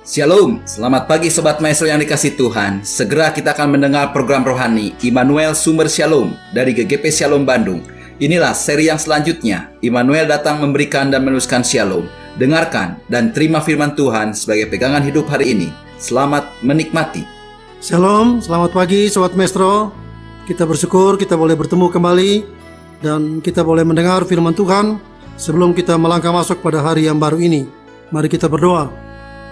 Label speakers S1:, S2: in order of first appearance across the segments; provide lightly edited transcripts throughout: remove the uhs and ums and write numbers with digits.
S1: Shalom, selamat pagi Sobat Maestro yang dikasih Tuhan. Segera kita akan mendengar program rohani Immanuel Sumber Shalom dari GGP Shalom Bandung. Inilah seri yang selanjutnya. Immanuel datang memberikan dan meneruskan Shalom. Dengarkan dan terima firman Tuhan sebagai pegangan hidup hari ini. Selamat menikmati.
S2: Shalom, selamat pagi Sobat Maestro. Kita bersyukur kita boleh bertemu kembali dan kita boleh mendengar firman Tuhan sebelum kita melangkah masuk pada hari yang baru ini. Mari kita berdoa.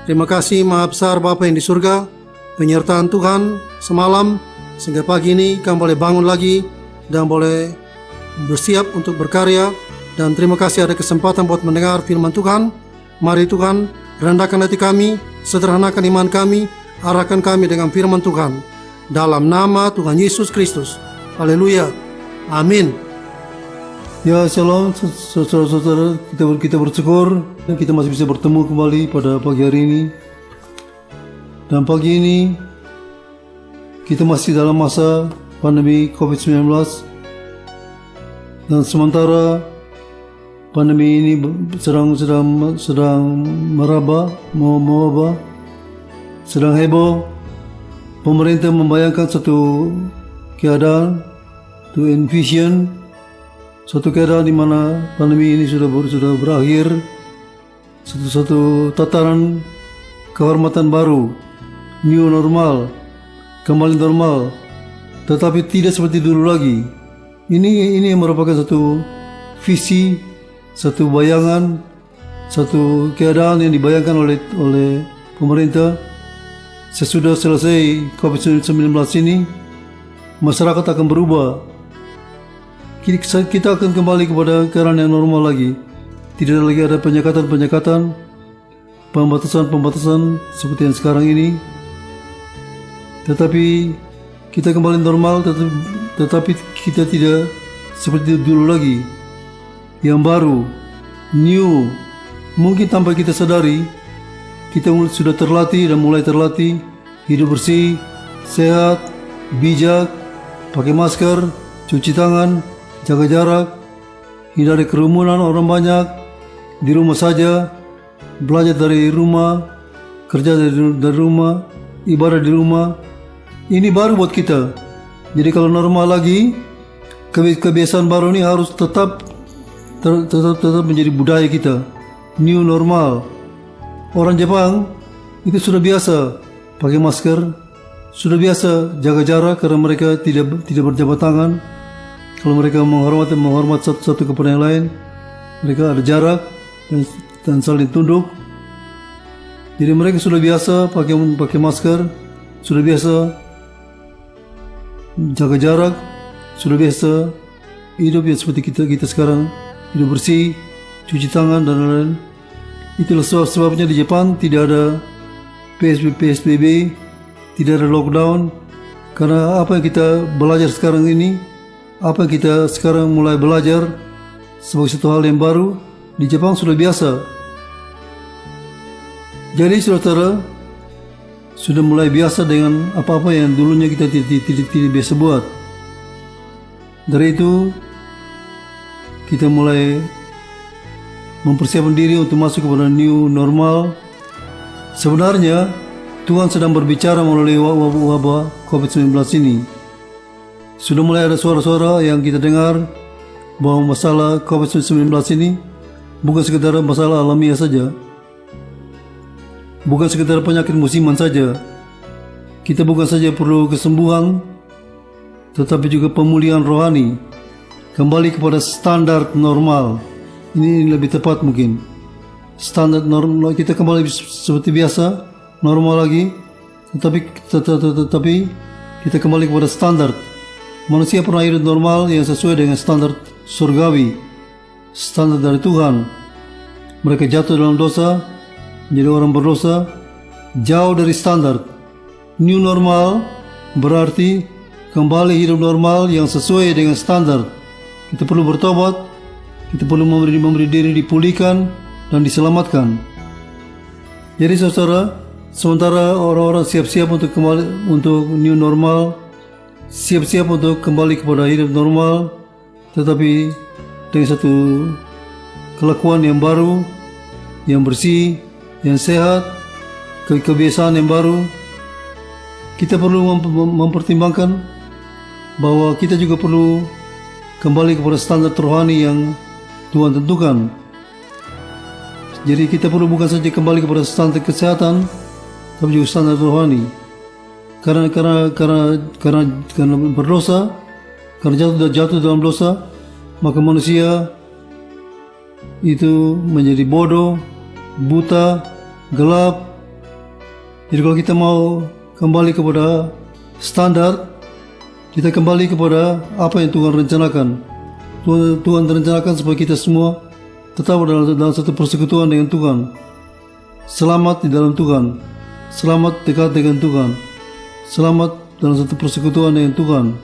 S2: Terima kasih Maha Besar Bapa yang di surga, penyertaan Tuhan semalam sehingga pagi ini kami boleh bangun lagi dan boleh bersiap untuk berkarya. Dan terima kasih ada kesempatan buat mendengar firman Tuhan. Mari Tuhan rendahkan hati kami, sederhanakan iman kami, arahkan kami dengan firman Tuhan dalam nama Tuhan Yesus Kristus. Haleluya, amin. Ya, shalom saudara-saudara, kita bersyukur kita masih bisa bertemu kembali pada pagi hari ini. Dan pagi ini kita masih dalam masa pandemi COVID-19. Dan sementara pandemi ini sedang meraba, mewabah, sedang heboh, pemerintah membayangkan satu keadaan, to envision suatu keadaan di mana pandemi ini sudah berakhir, satu tataran kehormatan baru, new normal, kembali normal, tetapi tidak seperti dulu lagi. Ini merupakan satu visi, satu bayangan, satu keadaan yang dibayangkan oleh pemerintah. Sesudah selesai COVID-19 ini, masyarakat akan berubah. Kita akan kembali kepada keadaan yang normal lagi. Tidak lagi ada penyekatan, pembatasan seperti yang sekarang ini. Tetapi kita kembali normal, tetapi kita tidak seperti dulu lagi. Yang baru, new, mungkin tanpa kita sadari, kita sudah terlatih dan mulai terlatih hidup bersih, sehat, bijak, pakai masker, cuci tangan, jaga jarak, hindari kerumunan orang banyak, di rumah saja, belajar dari rumah, kerja dari rumah, ibadah di rumah. Ini baru buat kita. Jadi kalau normal lagi, kebiasaan baru ini harus tetap menjadi budaya kita. New normal. Orang Jepang itu sudah biasa pakai masker, sudah biasa jaga jarak karena mereka tidak berjabat tangan. Kalau mereka menghormat satu kepada yang lain, mereka ada jarak dan saling tunduk. Jadi mereka sudah biasa pakai masker, sudah biasa jaga jarak, sudah biasa hidup yang seperti kita sekarang, hidup bersih, cuci tangan dan lain-lain. Itulah sebabnya di Jepang tidak ada PSBB, tidak ada lockdown, karena apa yang kita belajar sekarang ini, apa yang kita sekarang mulai belajar sebagai satu hal yang baru, di Jepang sudah biasa. Jadi saudara sudah mulai biasa dengan apa-apa yang dulunya kita tidak biasa buat. Dari itu kita mulai mempersiapkan diri untuk masuk kepada new normal. Sebenarnya Tuhan sedang berbicara melalui wabah COVID-19 ini. Sudah mulai ada suara-suara yang kita dengar bahwa masalah COVID-19 ini bukan sekedar masalah alamiah saja, bukan sekedar penyakit musiman saja. Kita bukan saja perlu kesembuhan, tetapi juga pemulihan rohani, kembali kepada standar normal. Ini lebih tepat mungkin. Standar normal, kita kembali seperti biasa, normal lagi, tetapi kita kembali kepada standar. Manusia pernah hidup normal yang sesuai dengan standar surgawi, standar dari Tuhan. Mereka jatuh dalam dosa, menjadi orang berdosa, jauh dari standar. New normal berarti kembali hidup normal yang sesuai dengan standar. Kita perlu bertobat, kita perlu memberi diri dipulihkan dan diselamatkan. Jadi saudara, sementara orang-orang siap-siap untuk kembali untuk new normal, siap-siap untuk kembali kepada hidup normal, tetapi dengan satu kelakuan yang baru, yang bersih, yang sehat, kebiasaan yang baru, kita perlu mempertimbangkan bahwa kita juga perlu kembali kepada standar rohani yang Tuhan tentukan. Jadi kita perlu bukan saja kembali kepada standar kesehatan, tapi juga standar rohani. Karena berdosa, karena jatuh dalam dosa, maka manusia itu menjadi bodoh, buta, gelap. Jadi kalau kita mau kembali kepada standar, kita kembali kepada apa yang Tuhan rencanakan. Tuhan rencanakan supaya kita semua tetap dalam satu persekutuan dengan Tuhan, selamat di dalam Tuhan, selamat dekat dengan Tuhan, selamat dalam satu persekutuan dengan Tuhan.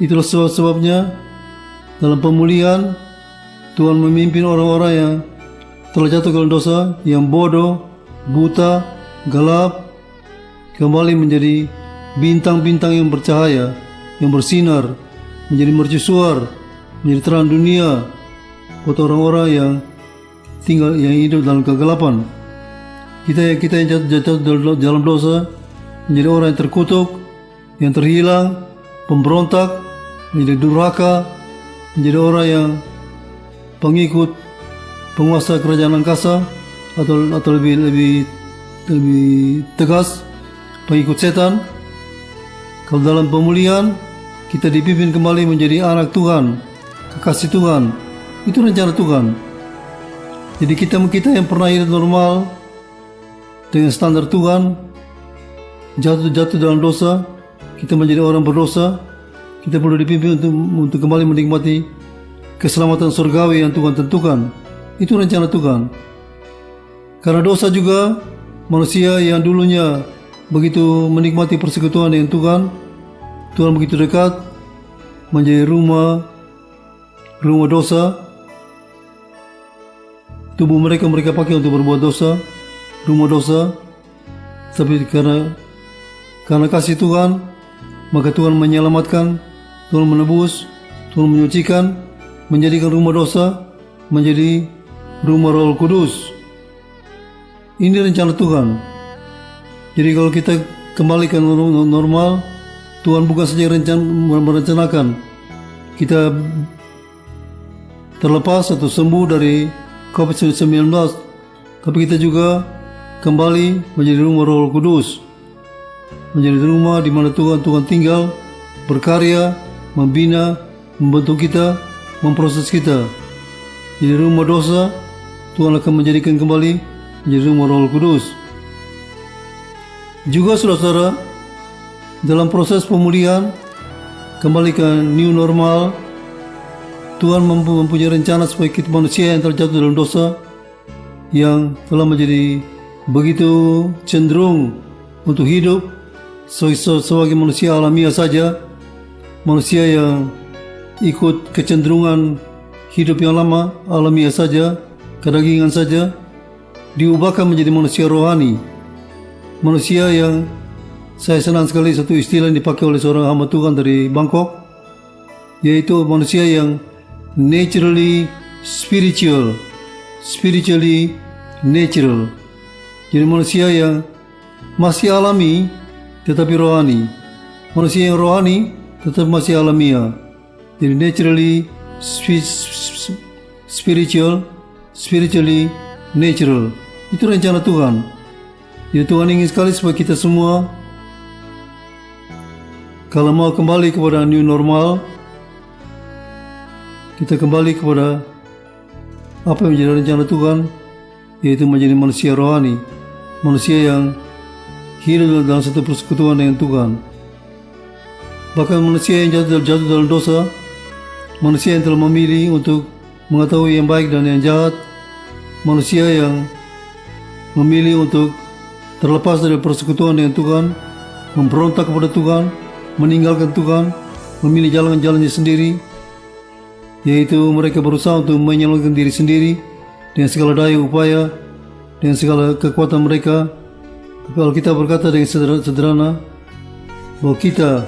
S2: Itulah sebabnya dalam pemulihan Tuhan memimpin orang-orang yang telah jatuh dalam dosa, yang bodoh, buta, gelap, kembali menjadi bintang-bintang yang bercahaya, yang bersinar, menjadi mercusuar, menjadi terang dunia buat orang-orang yang hidup dalam kegelapan. Kita yang jatuh dalam dosa menjadi orang yang terkutuk, yang terhilang, pemberontak, menjadi durhaka, menjadi orang yang pengikut penguasa kerajaan angkasa, atau lebih tegas, pengikut setan. Kalau dalam pemulihan kita dipimpin kembali menjadi anak Tuhan, kekasih Tuhan, itu rencana Tuhan. Jadi kita yang pernah hidup normal dengan standar Tuhan, jatuh dalam dosa, kita menjadi orang berdosa, kita perlu dipimpin untuk kembali menikmati keselamatan surgawi yang Tuhan tentukan. Itu rencana Tuhan. Karena dosa juga, manusia yang dulunya begitu menikmati persekutuan dengan Tuhan begitu dekat, menjadi rumah dosa. Tubuh mereka pakai untuk berbuat dosa, rumah dosa. Tapi karena kasih Tuhan, maka Tuhan menyelamatkan, Tuhan menebus, Tuhan menyucikan, menjadikan rumah dosa menjadi rumah Roh Kudus. Ini rencana Tuhan. Jadi kalau kita kembali ke normal, Tuhan bukan saja merencanakan kita terlepas atau sembuh dari COVID-19, tapi kita juga kembali menjadi rumah Roh Kudus, menjadi rumah di mana Tuhan tinggal, berkarya, membina, membentuk kita, memproses kita. Jadi rumah dosa, Tuhan akan menjadikan kembali menjadi rumah Roh Kudus. Juga saudara-saudara, dalam proses pemulihan kembali ke new normal, Tuhan mempunyai rencana supaya kita manusia yang terjatuh dalam dosa, yang telah menjadi begitu cenderung untuk hidup sebagai manusia alamiah saja, manusia yang ikut kecenderungan hidup yang lama, alamiah saja, kedagingan saja, diubahkan menjadi manusia rohani. Manusia yang, saya senang sekali satu istilah yang dipakai oleh seorang hamba Tuhan dari Bangkok, yaitu manusia yang naturally spiritual, spiritually natural. Jadi manusia yang masih alami tetapi rohani, manusia yang rohani tetap masih alamiah. Jadi naturally spiritual, spiritually natural. Itu rencana Tuhan. Jadi Tuhan ingin sekali supaya kita semua, kalau mau kembali kepada new normal, kita kembali kepada apa yang menjadi rencana Tuhan, yaitu menjadi manusia rohani, manusia yang hidup dalam satu persekutuan dengan Tuhan. Bahkan manusia yang jatuh dalam dosa, manusia yang telah memilih untuk mengetahui yang baik dan yang jahat, manusia yang memilih untuk terlepas dari persekutuan dengan Tuhan, memberontak kepada Tuhan, meninggalkan Tuhan, memilih jalan-jalannya sendiri, yaitu mereka berusaha untuk menyelamatkan diri sendiri dengan segala daya upaya, dengan segala kekuatan mereka. Tapi kalau kita berkata dengan sederhana bahwa kita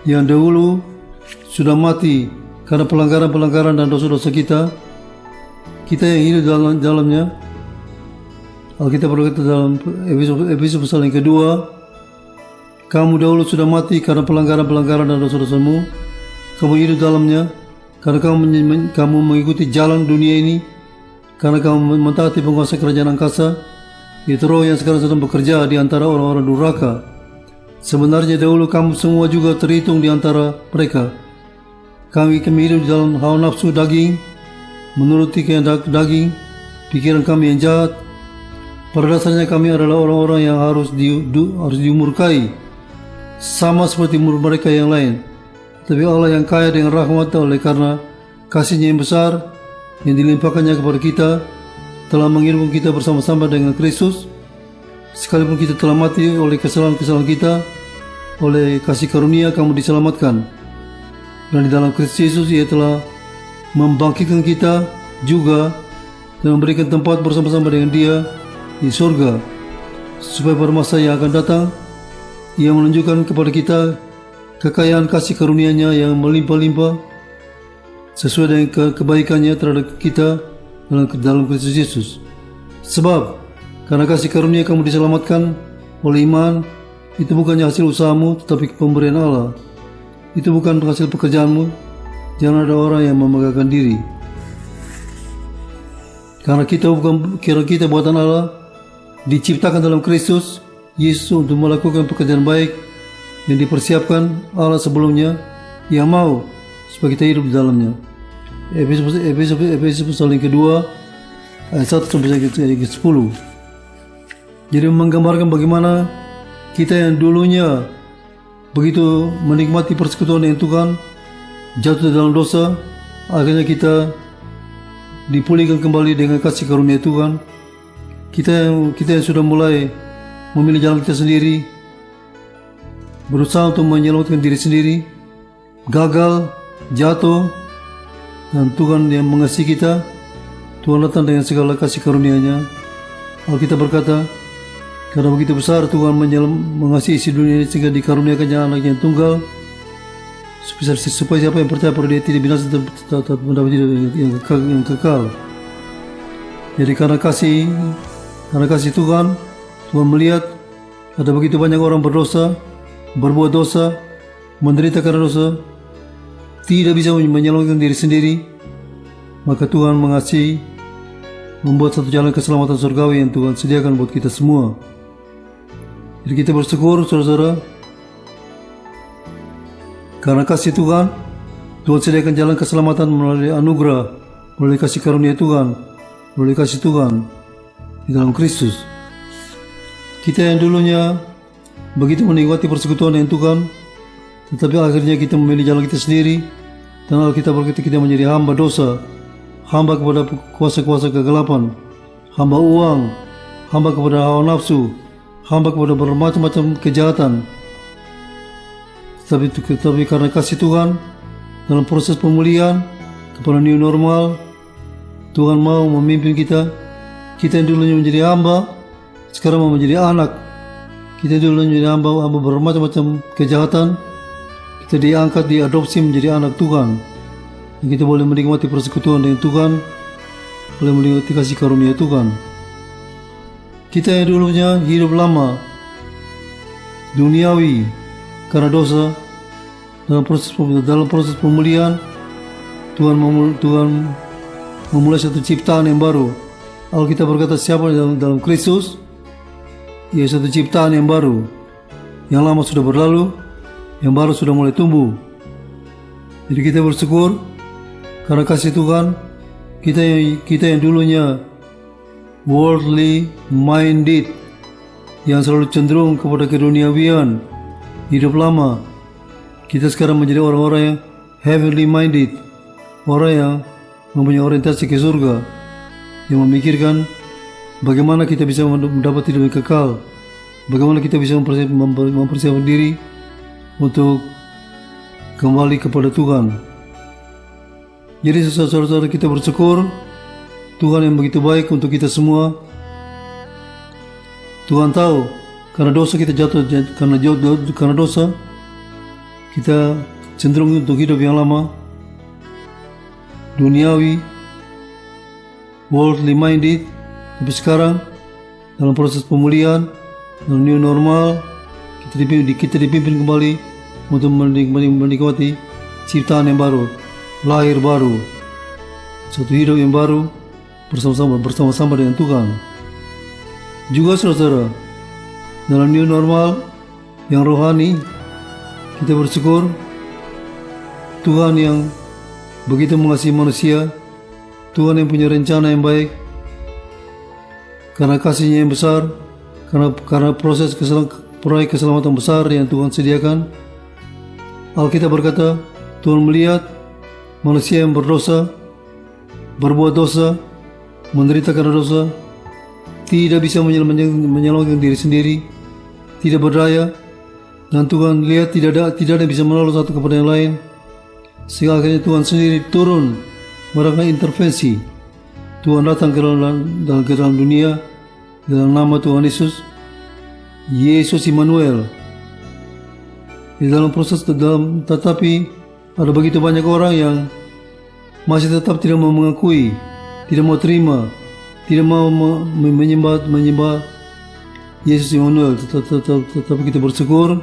S2: yang dahulu sudah mati karena pelanggaran dan dosa-dosa kita yang hidup dalamnya, Alkitab berkata dalam Efesus pasal yang kedua, kamu dahulu sudah mati karena pelanggaran-pelanggaran dan dosa-dosamu. Kamu hidup dalamnya karena kamu mengikuti jalan dunia ini, karena kamu mentaati penguasa kerajaan angkasa, yaitu roh yang sekarang sedang bekerja di antara orang-orang durhaka. Sebenarnya dahulu kamu semua juga terhitung di antara mereka. Kami hidup di dalam hawa nafsu daging, menuruti kehendak daging, pikiran kami yang jahat. Pada dasarnya kami adalah orang-orang yang harus dimurkai, sama seperti mereka yang lain. Tapi Allah yang kaya dengan rahmat oleh karena kasih-Nya yang besar yang dilimpahkannya kepada kita, telah mengirimkan kita bersama-sama dengan Kristus. Sekalipun kita telah mati oleh kesalahan-kesalahan kita, oleh kasih karunia kamu diselamatkan. Dan di dalam Kristus Yesus Ia telah membangkitkan kita juga dan memberikan tempat bersama-sama dengan Dia di surga, supaya pada masa yang akan datang Ia menunjukkan kepada kita kekayaan kasih karunia-Nya yang melimpah-limpah sesuai dengan kebaikan-Nya terhadap kita dalam Kristus Yesus. Sebab karena kasih karunia kamu diselamatkan oleh iman, itu bukannya hasil usahamu, tetapi pemberian Allah. Itu bukan hasil pekerjaanmu. Jangan ada orang yang memegahkan diri. Karena kita buatan Allah, diciptakan dalam Kristus Yesus untuk melakukan pekerjaan baik yang dipersiapkan Allah sebelumnya, yang mau supaya kita hidup di dalamnya. Efesus pasal yang kedua ayat 1 sampai 10. Jadi menggambarkan bagaimana kita yang dulunya begitu menikmati persekutuan dengan Tuhan, jatuh dalam dosa, akhirnya kita dipulihkan kembali dengan kasih karunia Tuhan. Kita yang sudah mulai memilih jalan kita sendiri, berusaha untuk menyelamatkan diri sendiri, gagal, jatuh, dan Tuhan yang mengasihi kita, Tuhan datang dengan segala kasih karunia-Nya. Alkitab berkata, karena begitu besar Tuhan mengasihi isi dunia ini sehingga dikaruniakannya anaknya yang tunggal, supaya siapa yang percaya pada Dia tidak binasa tetap mendapat hidup yang kekal. Jadi karena kasih Tuhan melihat ada begitu banyak orang berdosa, berbuat dosa, menderita karena dosa, tidak bisa menyelamatkan diri sendiri, maka Tuhan mengasihi, membuat satu jalan keselamatan surgawi yang Tuhan sediakan buat kita semua. Jadi kita bersyukur saudara-saudara, karena kasih Tuhan sediakan jalan keselamatan melalui anugerah, melalui kasih karunia Tuhan, melalui kasih Tuhan di dalam Kristus. Kita yang dulunya begitu menikmati persekutuan dengan Tuhan, tetapi akhirnya kita memilih jalan kita sendiri, dan Alkitab berkata kita menjadi hamba dosa, hamba kepada kuasa-kuasa kegelapan, hamba uang, hamba kepada hawa nafsu, hamba kepada bermacam-macam kejahatan. Tetapi karena kasih Tuhan, dalam proses pemulihan kepada new normal, Tuhan mau memimpin kita. Kita yang dulunya menjadi hamba, sekarang mau menjadi anak. Kita dulu menjadi hamba bermacam-macam kejahatan, kita diangkat, diadopsi menjadi anak Tuhan. Dan kita boleh menikmati persekutuan dengan Tuhan, boleh menikmati kasih karunia Tuhan. Kita yang dulunya hidup lama, duniawi, karena dosa, dalam proses pemulihan, Tuhan memulai satu ciptaan yang baru. Alkitab berkata siapa dalam Kristus, ia satu ciptaan yang baru. Yang lama sudah berlalu, yang baru sudah mulai tumbuh. Jadi kita bersyukur karena kasih Tuhan. Kita yang dulunya worldly minded, yang selalu cenderung kepada keduniawian, hidup lama, kita sekarang menjadi orang-orang yang heavenly minded, orang yang mempunyai orientasi ke surga, yang memikirkan bagaimana kita bisa mendapat hidup yang kekal, bagaimana kita bisa mempersiapkan diri untuk kembali kepada Tuhan. Jadi saudara-saudara, kita bersyukur Tuhan yang begitu baik untuk kita semua. Tuhan tahu karena dosa kita jatuh, karena dosa kita cenderung untuk hidup yang lama, duniawi, worldly minded. Tapi sekarang dalam proses pemulihan, dalam new normal, kita dipimpin kembali untuk menikmati ciptaan yang baru, lahir baru, satu hidup yang baru bersama-sama dengan Tuhan. Juga saudara, dalam new normal yang rohani, kita bersyukur Tuhan yang begitu mengasihi manusia, Tuhan yang punya rencana yang baik, karena kasihnya yang besar, karena proses proyek keselamatan besar yang Tuhan sediakan. Alkitab berkata, Tuhan melihat manusia yang berdosa, berbuat dosa, menderita karena dosa, tidak bisa menyelamatkan diri sendiri, tidak berdaya, dan Tuhan lihat tidak ada yang bisa menolong satu kepada yang lain, sehingga akhirnya Tuhan sendiri turun melakukan intervensi. Tuhan datang ke dalam dunia dalam nama Tuhan Yesus, Yesus Immanuel. Di dalam proses tetapi ada begitu banyak orang yang masih tetap tidak mau mengakui, tidak mau terima, tidak mau menyembah Yesus Immanuel. Tetapi kita bersyukur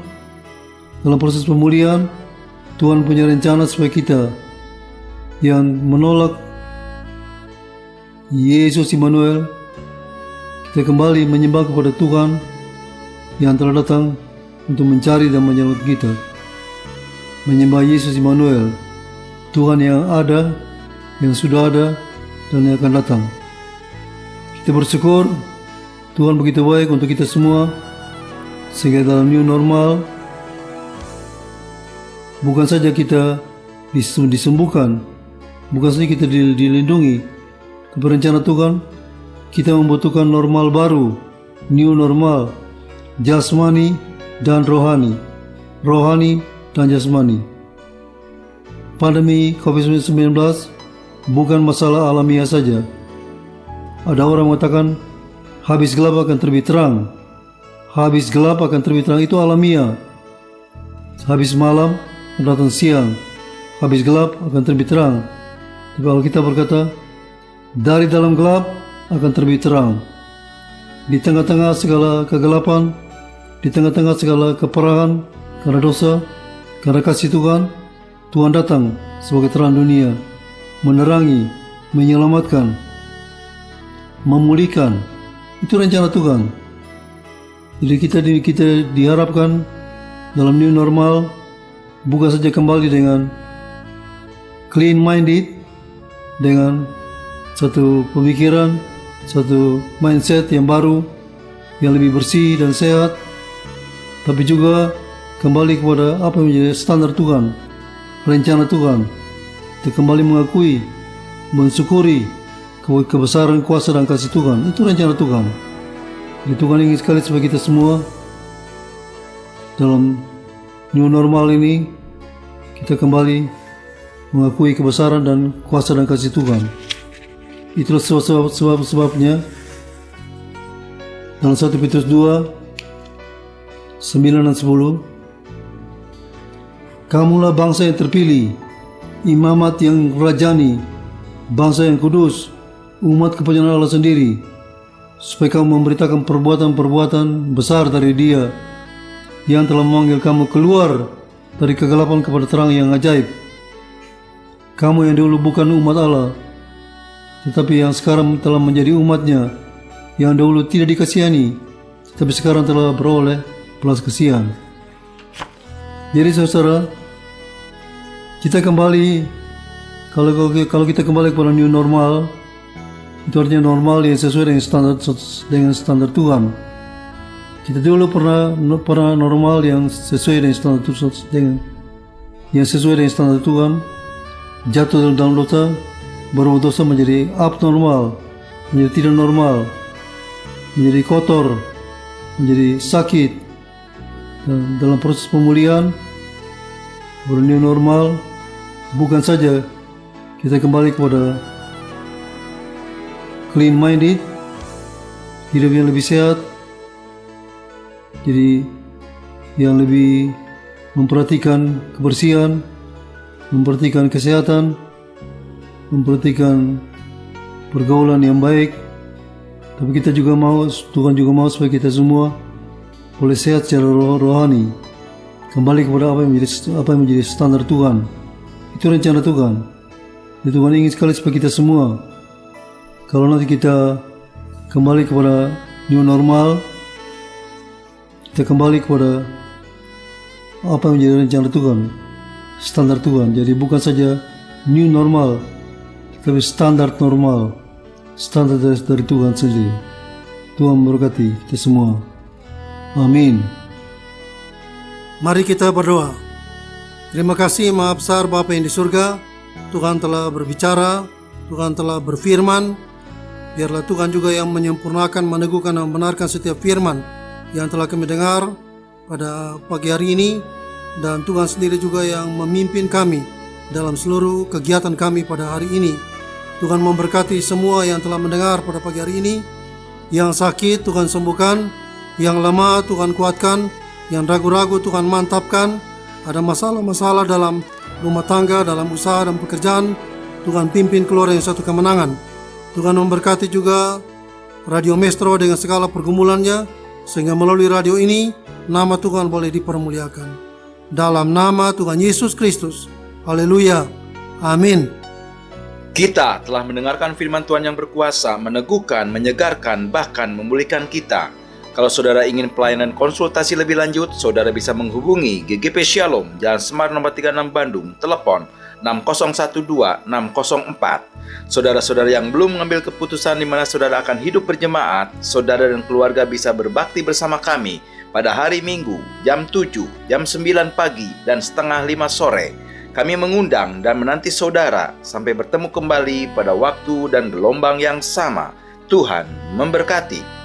S2: dalam proses pemulihan Tuhan punya rencana supaya kita yang menolak Yesus Immanuel, kita kembali menyembah kepada Tuhan yang telah datang untuk mencari dan menyelamatkan kita. Menyembah Yesus Immanuel, Tuhan yang ada, yang sudah ada, dan yang akan datang. Kita bersyukur Tuhan begitu baik untuk kita semua, sehingga dalam new normal bukan saja kita disembuhkan, bukan saja kita dilindungi, tapi rencana Tuhan kita membutuhkan normal baru, new normal, jasmani dan rohani, dan jasmani. Pandemi COVID-19 bukan masalah alamiah saja. Ada orang mengatakan habis gelap akan terbit terang. Habis gelap akan terbit terang, itu alamiah. Habis malam akan datang siang. Habis gelap akan terbit terang. Tapi Alkitab berkata, dari dalam gelap akan terbit terang. Di tengah-tengah segala kegelapan, di tengah-tengah segala keparahan karena dosa, karena kasih Tuhan, Tuhan datang sebagai terang dunia, menerangi, menyelamatkan, memulihkan. Itu rencana Tuhan. Jadi kita diharapkan dalam new normal bukan saja kembali dengan clean minded, dengan satu pemikiran, satu mindset yang baru, yang lebih bersih dan sehat, tapi juga kembali kepada apa yang menjadi standar Tuhan, rencana Tuhan. Kita kembali mengakui, mensyukuri kebesaran, kuasa dan kasih Tuhan. Itu rencana Tuhan. Jadi Tuhan ingin sekali supaya kita semua dalam new normal ini kita kembali mengakui kebesaran dan kuasa dan kasih Tuhan. Itulah sebabnya dalam 1 Petrus 2 9 dan 10, kamulah bangsa yang terpilih, imamat yang rajani, bangsa yang kudus, umat kepunyaan Allah sendiri, supaya kamu memberitakan perbuatan-perbuatan besar dari Dia yang telah memanggil kamu keluar dari kegelapan kepada terang yang ajaib. Kamu yang dulu bukan umat Allah, tetapi yang sekarang telah menjadi umatnya, yang dahulu tidak dikasihani, tapi sekarang telah beroleh belas kasihan. Jadi saudara, kita kembali, kalau kita kembali kepada new normal, itu artinya normal yang sesuai dengan standar Tuhan. Kita dulu pernah normal yang sesuai dengan standar Tuhan, jatuh dalam dosa, berbuat dosa menjadi abnormal, menjadi tidak normal, menjadi kotor, menjadi sakit. Dan dalam proses pemulihan new normal, bukan saja kita kembali kepada clean minded, hidup yang lebih sehat, jadi yang lebih memperhatikan kebersihan, memperhatikan kesehatan, memperhatikan pergaulan yang baik, Tapi kita juga mau, Tuhan juga mau supaya kita semua boleh sehat secara rohani, kembali kepada apa yang menjadi standar Tuhan. Itu rencana Tuhan. Dan Tuhan ingin sekali supaya kita semua, kalau nanti kita kembali kepada new normal, kita kembali kepada apa yang menjadi rencana Tuhan, standar Tuhan. Jadi bukan saja new normal, tapi standar normal, standar dari Tuhan sendiri. Tuhan memberkati kita semua. Amin. Mari kita berdoa. Terima kasih Maha Besar Bapa yang di surga, Tuhan telah berbicara, Tuhan telah berfirman. Biarlah Tuhan juga yang menyempurnakan, meneguhkan dan membenarkan setiap firman yang telah kami dengar pada pagi hari ini. Dan Tuhan sendiri juga yang memimpin kami dalam seluruh kegiatan kami pada hari ini. Tuhan memberkati semua yang telah mendengar pada pagi hari ini. Yang sakit Tuhan sembuhkan, yang lemah Tuhan kuatkan, yang ragu-ragu Tuhan mantapkan. Ada masalah-masalah dalam rumah tangga, dalam usaha dan pekerjaan, Tuhan pimpin keluar yang satu kemenangan. Tuhan memberkati juga Radio Maestro dengan segala pergumulannya, sehingga melalui radio ini nama Tuhan boleh dipermuliakan. Dalam nama Tuhan Yesus Kristus. Haleluya. Amin.
S1: Kita telah mendengarkan firman Tuhan yang berkuasa, meneguhkan, menyegarkan, bahkan memulihkan kita. Kalau saudara ingin pelayanan konsultasi lebih lanjut, saudara bisa menghubungi GGP Shalom, Jalan Semar nomor 36 Bandung, telepon 6012-604. Saudara-saudara yang belum mengambil keputusan di mana saudara akan hidup berjemaat, saudara dan keluarga bisa berbakti bersama kami pada hari Minggu, jam 7, jam 9 pagi, dan setengah 5 sore. Kami mengundang dan menanti saudara sampai bertemu kembali pada waktu dan gelombang yang sama. Tuhan memberkati.